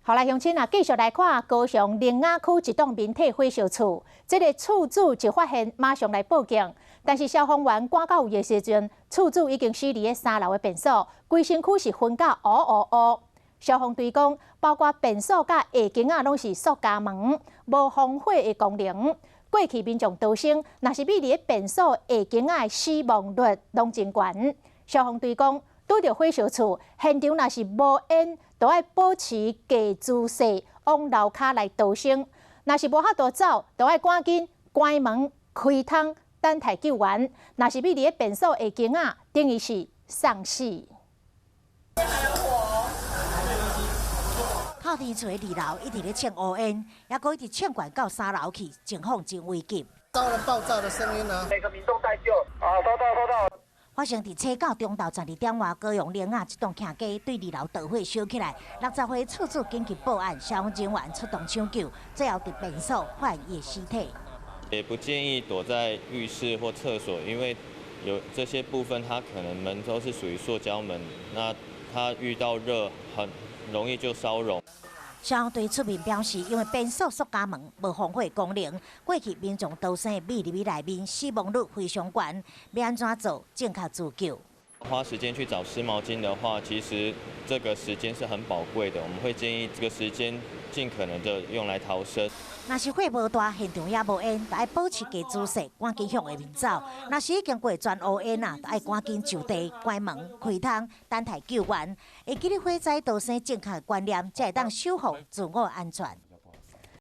后来乡亲啊，继续来看高雄灵雅区一栋民体火烧厝，这个厝主就发现，马上来报警。但是消防员赶到有的时阵，厝主已经死伫咧3楼的便所，规身躯是熏甲乌乌乌。消防队讲，包括便所甲下间啊，拢是塑胶门，无防火的功能。过去民众逃生，若是比伫咧便所下间啊的死亡率拢真悬。消防队讲，拄着火烧厝，现场若是无烟，就要保持低姿势往楼骹来逃生。若是无法度走，就要赶紧关门开窗等待救援。若是比伫咧便所下间啊，等于是丧死。透天厝的2楼一直咧呛乌烟，也搁一直呛管到3楼去，情况真危急。遭了爆炸的声音呢？每个民众待救。收到。发生伫车到中昼12点外，高雄灵雅一栋客家对2楼导火烧起来，60岁厝主紧急报案，消防人员出动抢救，最后伫便所发现伊尸体。也不建议躲在浴室或厕所，因为有这些部分它可能门都是属于塑胶门，那它遇到热很容易就烧融。消防队出面表示，因为便所塑胶门无防火功能，过去民众逃生的米入去内面，死亡率非常高，要安怎做正确自救？花时间去找湿毛巾的话，其实这个时间是很宝贵的，我们会建议这个时间尽可能的用来逃生。若是火无大，现场也无烟，就要保持低姿势，赶紧向外面走。若是已经过全乌烟啊，就要赶紧就地关门开窗，等待救援。会记得火灾逃生正确的观念，才会当守护自我安全。